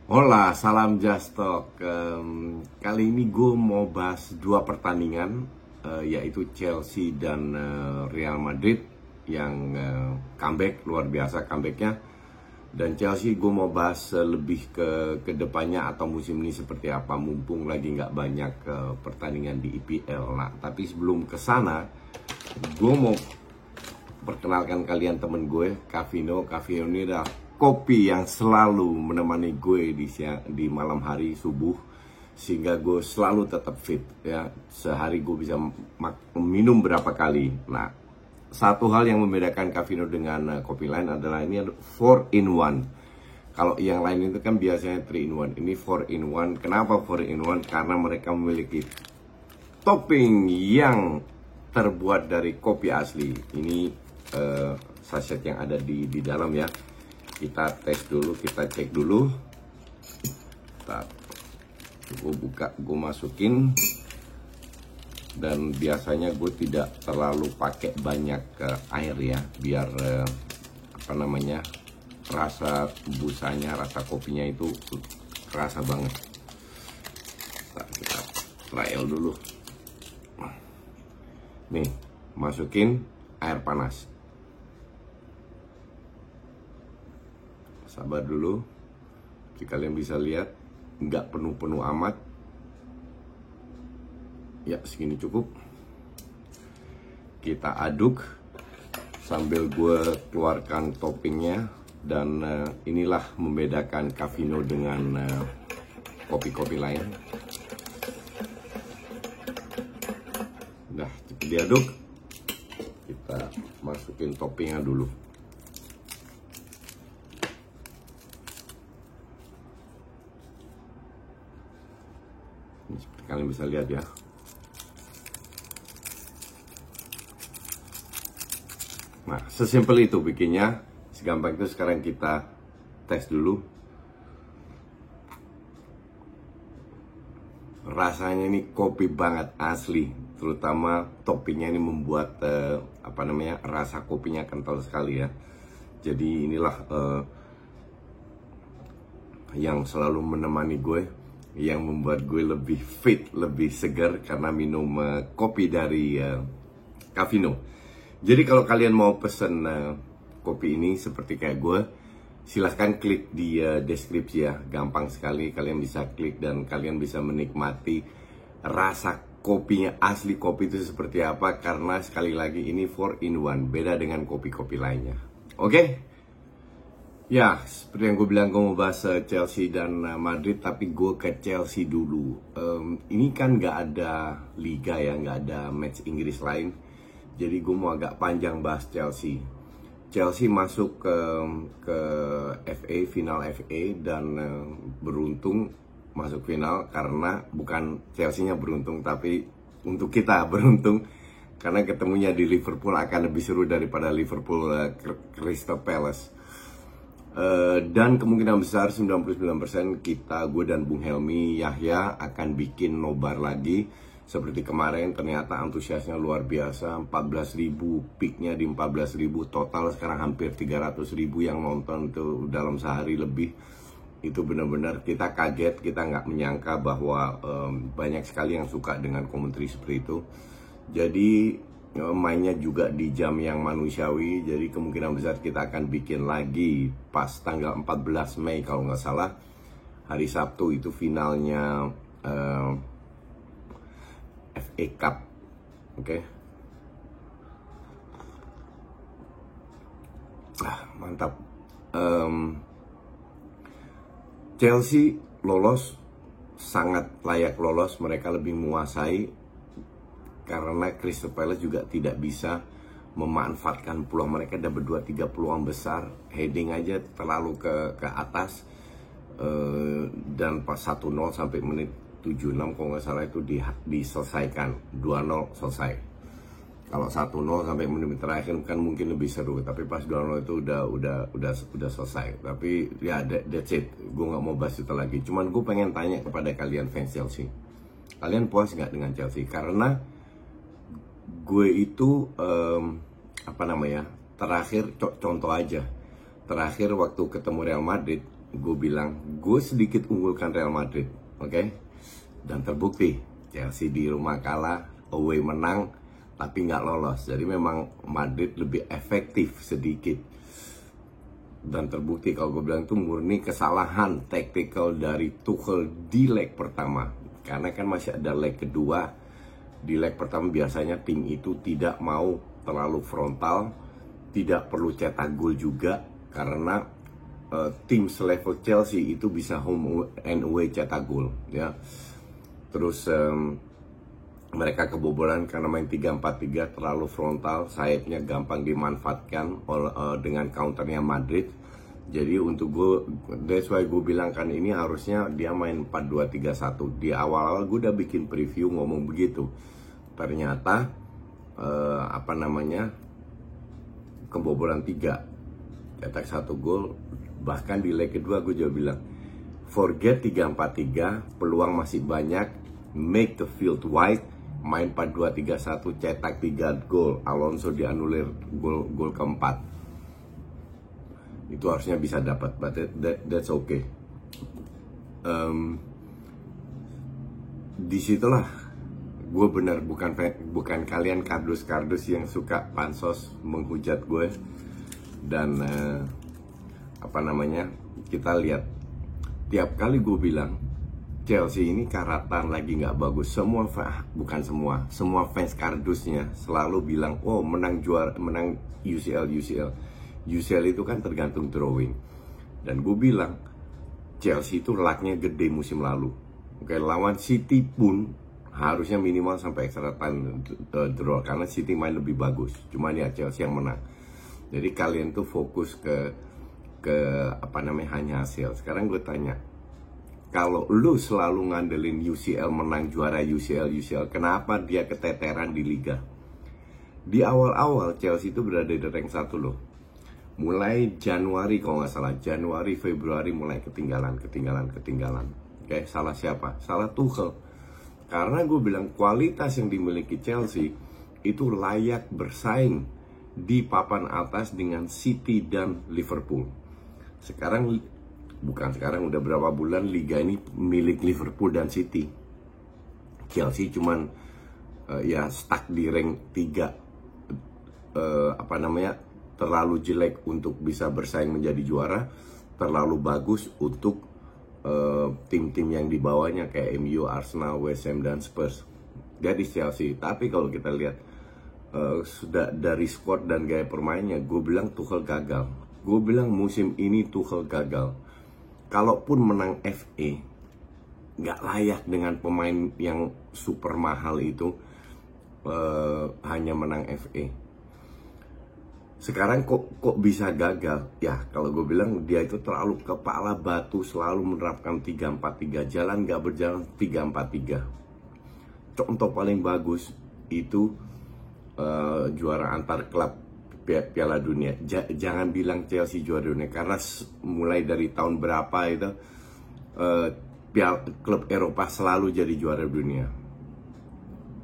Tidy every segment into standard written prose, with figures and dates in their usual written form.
Hola, salam Just Talk. Kali ini gue mau bahas dua pertandingan, yaitu Chelsea dan Real Madrid yang comeback, luar biasa comebacknya. Dan Chelsea gue mau bahas lebih ke depannya atau musim ini seperti apa, mumpung lagi nggak banyak pertandingan di IPL. Nah, tapi sebelum ke sana, gue mau perkenalkan kalian temen gue, Cavino. Cavino ini adalah kopi yang selalu menemani gue di malam hari subuh, sehingga gue selalu tetap fit ya. Sehari gue bisa minum berapa kali. Nah, satu hal yang membedakan Cavino dengan kopi lain adalah ini ada 4 in 1. Kalau yang lain itu kan biasanya 3 in 1, ini 4 in 1. Kenapa 4 in 1? Karena mereka memiliki topping yang terbuat dari kopi asli. Ini saset yang ada di dalam ya. Kita tes dulu, kita cek dulu. Gue buka, gue masukin. Dan biasanya gue tidak terlalu pakai banyak air ya, biar rasa busanya, rasa kopinya itu kerasa banget. Kita trial dulu. Nih, masukin air panas. Sabar dulu. Jika kalian bisa lihat, nggak penuh-penuh amat. Ya, segini cukup. Kita aduk sambil gue keluarkan toppingnya. Dan inilah membedakan Cavino dengan kopi-kopi lain. Udah, cepet diaduk. Kita masukin toppingnya dulu. Ini seperti kalian bisa lihat ya. Nah, sesimpel itu bikinnya, segampang itu. Sekarang kita tes dulu. Rasanya ini kopi banget, asli. Terutama toppingnya ini membuat rasa kopinya kental sekali ya. Jadi inilah yang selalu menemani gue, yang membuat gue lebih fit, lebih segar karena minum kopi dari Cavino. Jadi kalau kalian mau pesen kopi ini seperti kayak gue, silahkan klik di deskripsi ya. Gampang sekali, kalian bisa klik dan kalian bisa menikmati rasa kopinya, asli kopi itu seperti apa. Karena sekali lagi ini 4 in 1, beda dengan kopi-kopi lainnya. Oke? Ya, seperti yang gue bilang, gue mau bahas Chelsea dan Madrid, tapi gue ke Chelsea dulu. Ini kan nggak ada liga ya, nggak ada match Inggris lain. Jadi gue mau agak panjang bahas Chelsea. Chelsea masuk ke FA, final FA, dan beruntung masuk final karena bukan Chelsea-nya beruntung, tapi untuk kita beruntung karena ketemunya di Liverpool akan lebih seru daripada Liverpool Crystal Palace. Dan kemungkinan besar 99% kita, gue dan Bung Helmi Yahya akan bikin nobar lagi. Seperti kemarin ternyata antusiasnya luar biasa, 14.000, peaknya di 14.000, total sekarang hampir 300.000 yang nonton tuh dalam sehari lebih. Itu benar-benar kita kaget, kita nggak menyangka bahwa banyak sekali yang suka dengan komentari seperti itu. Jadi mainnya juga di jam yang manusiawi, jadi kemungkinan besar kita akan bikin lagi pas tanggal 14 Mei kalau nggak salah, hari Sabtu itu finalnya FA Cup. Oke. Mantap. Chelsea lolos, sangat layak lolos, mereka lebih menguasai karena Crystal Palace juga tidak bisa memanfaatkan peluang. Mereka ada berdua 3 peluang besar, heading aja terlalu ke atas, dan pas 1-0 sampai menit 76 kalau nggak salah itu diselesaikan, 2-0 selesai. Kalau 1-0 sampai menit terakhir kan mungkin lebih seru, tapi pas 2-0 itu udah selesai. Tapi ya that's it, gue nggak mau bahas itu lagi. Cuman gue pengen tanya kepada kalian fans Chelsea, kalian puas nggak dengan Chelsea? Karena gue itu terakhir contoh aja, terakhir waktu ketemu Real Madrid gue bilang gue sedikit unggulkan Real Madrid, oke? Dan terbukti Chelsea di rumah kalah, away menang, tapi nggak lolos. Jadi memang Madrid lebih efektif sedikit. Dan terbukti kalau gue bilang itu murni kesalahan tactical dari Tuchel di leg pertama. Karena kan masih ada leg kedua. Di leg pertama biasanya tim itu tidak mau terlalu frontal, tidak perlu cetak gol juga, karena tim selevel Chelsea itu bisa home and away cetak gol, ya. Terus mereka kebobolan karena main 3-4-3 terlalu frontal, sayapnya gampang dimanfaatkan dengan counternya Madrid. Jadi untuk gue, that's why gue bilang kan ini harusnya dia main 4-2-3-1. Di awal-awal gue udah bikin preview ngomong begitu. Ternyata kebobolan 3, cetak 1 gol. Bahkan di leg kedua gue juga bilang forget 3-4-3, peluang masih banyak, make the field wide, main 4-2-3-1, cetak 3 gol. Alonso dianulir gol keempat. Itu harusnya bisa dapat, but that's okay. Disitulah gue benar, bukan kalian kardus-kardus yang suka pansos menghujat gue. Dan kita lihat tiap kali gue bilang Chelsea ini karatan lagi nggak bagus, semua fans kardusnya selalu bilang, oh menang UCL itu kan tergantung drawing. Dan gue bilang Chelsea itu lucknya gede musim lalu. Oke, lawan City pun harusnya minimal sampai extra time draw, karena City main lebih bagus. Cuman ya Chelsea yang menang. Jadi kalian tuh fokus ke hanya hasil. Sekarang gue tanya, kalau lu selalu ngandelin UCL menang, juara UCL, kenapa dia keteteran di Liga? Di awal-awal Chelsea itu berada di rank 1 loh. Mulai Januari kalau nggak salah, Januari, Februari mulai ketinggalan. Oke, salah siapa? Salah Tuchel. Karena gue bilang kualitas yang dimiliki Chelsea itu layak bersaing di papan atas dengan City dan Liverpool. Udah berapa bulan Liga ini milik Liverpool dan City. Chelsea cuman stuck di rank 3. Terlalu jelek untuk bisa bersaing menjadi juara, terlalu bagus untuk tim-tim yang di bawahnya kayak MU, Arsenal, West Ham, dan Spurs. Jadi Chelsea. Tapi kalau kita lihat sudah dari squad dan gaya permainnya, gue bilang Tuchel gagal. Gue bilang musim ini Tuchel gagal. Kalaupun menang FA, nggak layak dengan pemain yang super mahal itu, hanya menang FA. Sekarang kok bisa gagal? Ya, kalau gue bilang dia itu terlalu kepala batu, selalu menerapkan 3-4-3. Jalan nggak berjalan 3-4-3. Contoh paling bagus itu juara antar klub Piala Dunia. Jangan bilang Chelsea juara dunia, karena mulai dari tahun berapa itu klub Eropa selalu jadi juara dunia.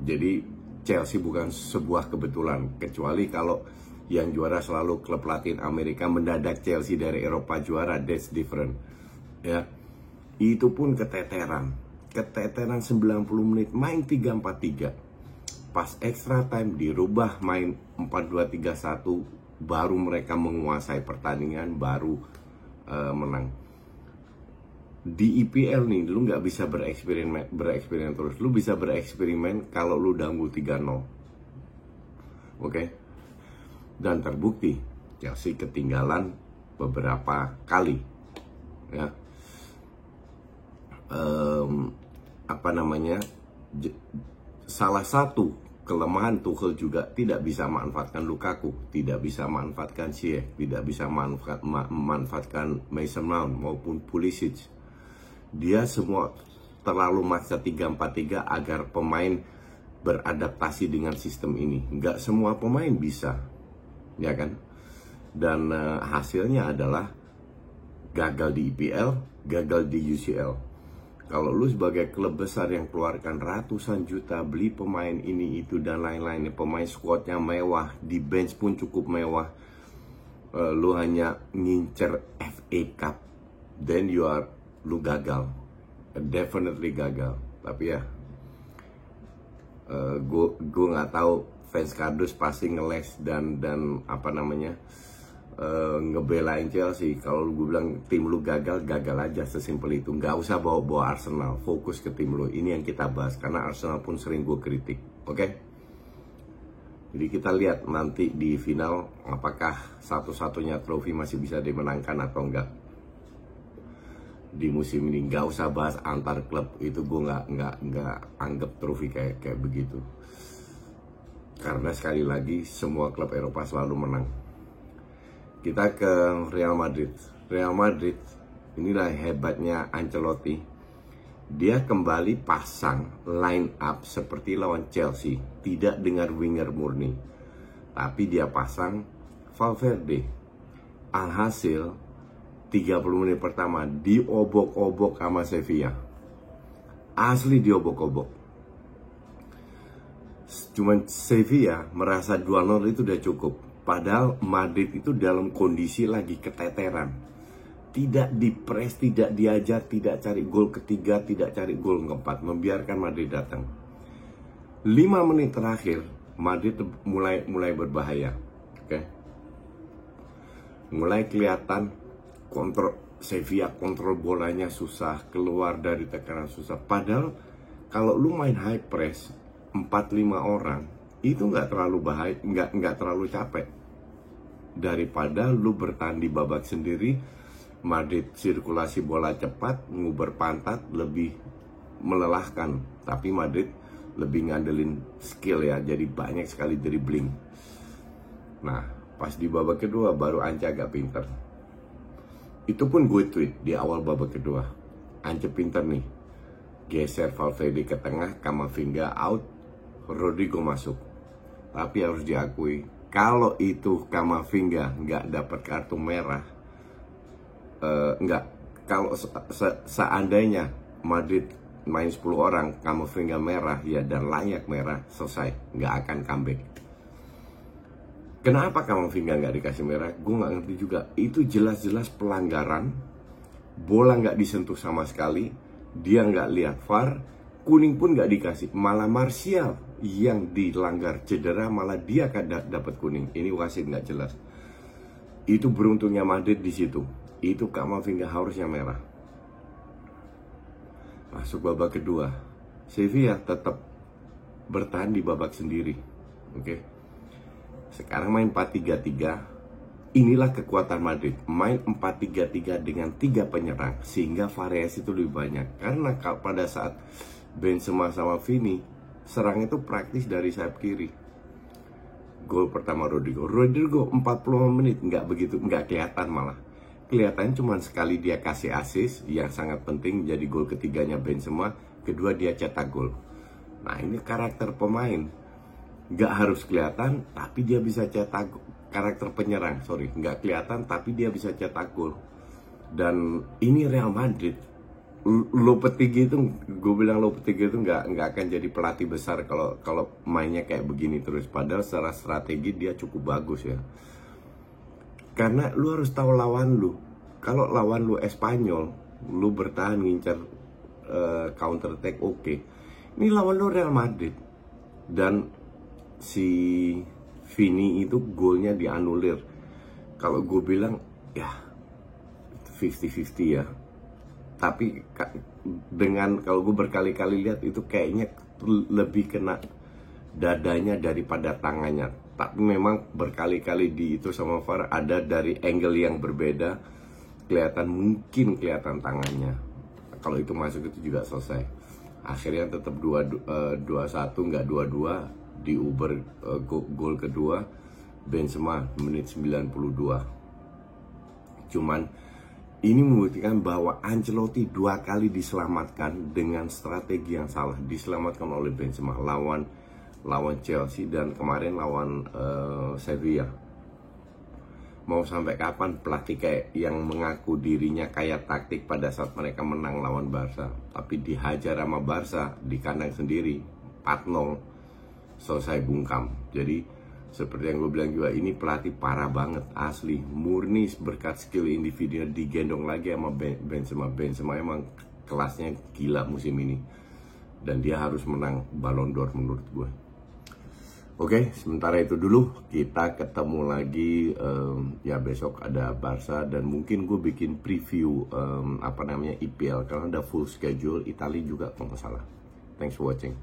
Jadi Chelsea bukan sebuah kebetulan, kecuali kalau yang juara selalu klub Latin Amerika, mendadak Chelsea dari Eropa juara, that's different. Ya, itu pun keteteran 90 menit main 3-4-3. Pas extra time dirubah main 4-2-3-1, baru mereka menguasai pertandingan, baru menang. Di IPL nih, lu nggak bisa bereksperimen terus. Lu bisa bereksperimen kalau lu udah unggul 3-0. Oke? Dan terbukti Chelsea ketinggalan beberapa kali, ya. Salah satu kelemahan Tuchel juga tidak bisa memanfaatkan Lukaku, tidak bisa memanfaatkan Ziyech, tidak bisa memanfaatkan Mason Mount maupun Pulisic. Dia semua terlalu maksa 3-4-3 agar pemain beradaptasi dengan sistem ini. Nggak semua pemain bisa, ya kan? Dan hasilnya adalah gagal di IPL, gagal di UCL. Kalau lu sebagai klub besar yang keluarkan ratusan juta beli pemain ini itu dan lain-lain, pemain squadnya mewah, di bench pun cukup mewah, lu hanya ngincer FA Cup, then lu gagal, definitely gagal. Tapi ya, gue nggak tahu fans kardus pasti ngeles dan apa namanya ngebelain Chelsea. Kalau gue bilang tim lu gagal aja, sesimpel itu. Nggak usah bawa Arsenal, fokus ke tim lu. Ini yang kita bahas karena Arsenal pun sering gue kritik, oke? Jadi kita lihat nanti di final apakah satu-satunya trofi masih bisa dimenangkan atau enggak di musim ini. Nggak usah bahas antar klub, itu gue nggak anggap trofi kayak begitu. Karena sekali lagi semua klub Eropa selalu menang. Kita ke Real Madrid. Real Madrid, inilah hebatnya Ancelotti. Dia kembali pasang line up seperti lawan Chelsea, tidak dengan winger murni, tapi dia pasang Valverde. Alhasil 30 menit pertama diobok-obok sama Sevilla. Asli diobok-obok. Cuman Sevilla merasa 2-0 itu udah cukup. Padahal Madrid itu dalam kondisi lagi keteteran. Tidak dipres, tidak diajar, tidak cari gol ketiga, tidak cari gol keempat. Membiarkan Madrid datang. 5 menit terakhir, Madrid mulai berbahaya. Oke. Mulai kelihatan Sevilla kontrol bolanya susah, keluar dari tekanan susah. Padahal kalau lu main high press 4-5 orang itu nggak terlalu bahaya, nggak terlalu capek. Daripada lu bertahan di babak sendiri, Madrid sirkulasi bola cepat, nguber pantat, lebih melelahkan. Tapi Madrid lebih ngandelin skill ya, jadi banyak sekali dribbling. Nah, pas di babak kedua baru Ance agak pinter. Itu pun gue tweet di awal babak kedua. Ance pinter nih, geser Valverde ke tengah, Camavinga out, Rodrigo masuk. Tapi harus diakui, kalau itu Camavinga nggak dapat kartu merah, kalau seandainya Madrid main 10 orang, Camavinga merah ya dan layak merah, selesai, nggak akan comeback. Kenapa Camavinga nggak dikasih merah? Gue nggak ngerti juga. Itu jelas-jelas pelanggaran, bola nggak disentuh sama sekali, dia nggak lihat VAR, kuning pun nggak dikasih, malah Martial yang dilanggar cedera, malah dia akan dapat kuning. Ini wasit nggak jelas. Itu beruntungnya Madrid di situ. Itu Camavinga harusnya merah. Masuk babak kedua, Sevilla tetap bertahan di babak sendiri. Oke. Sekarang main 4-3-3. Inilah kekuatan Madrid. Main 4-3-3 dengan 3 penyerang, sehingga variasi itu lebih banyak. Karena pada saat Benzema sama Vini, serang itu praktis dari sayap kiri. Gol pertama Rodrigo 40 menit, nggak kelihatan, malah kelihatan cuma sekali dia kasih assist yang sangat penting, jadi gol ketiganya Benzema, kedua dia cetak gol. Nah, ini karakter pemain, nggak harus kelihatan tapi dia bisa cetak. Karakter penyerang, nggak kelihatan tapi dia bisa cetak gol. Dan ini Real Madrid. Lopetegui itu, gue bilang Lopetegui itu nggak akan jadi pelatih besar kalau mainnya kayak begini terus. Padahal secara strategi dia cukup bagus ya. Karena lu harus tahu lawan lu. Kalau lawan lu Espanyol, lu bertahan ngincar counter attack, oke. Ini lawan lu Real Madrid. Dan si Vini itu golnya dianulir. Kalau gue bilang ya 50-50 ya. Tapi dengan, kalau gue berkali-kali lihat itu kayaknya lebih kena dadanya daripada tangannya. Tapi memang berkali-kali di itu sama VAR ada dari angle yang berbeda, mungkin kelihatan tangannya. Kalau itu masuk itu juga selesai. Akhirnya tetap 2-1, nggak 2-2, di Uber gol kedua Benzema menit 92. Cuman ini membuktikan bahwa Ancelotti 2 kali diselamatkan dengan strategi yang salah. Diselamatkan oleh Benzema lawan Chelsea dan kemarin lawan Sevilla. Mau sampai kapan pelatih kayak yang mengaku dirinya kaya taktik pada saat mereka menang lawan Barca, tapi dihajar sama Barca di kandang sendiri 4-0, selesai bungkam. Jadi Seperti yang gue bilang juga, ini pelatih parah banget, asli, murni berkat skill individunya, digendong lagi sama Benzema emang kelasnya gila musim ini. Dan dia harus menang Ballon d'Or menurut gue. Oke, sementara itu dulu, kita ketemu lagi ya besok ada Barca dan mungkin gue bikin preview IPL karena ada full schedule Italia juga kalau nggak salah. Thanks for watching.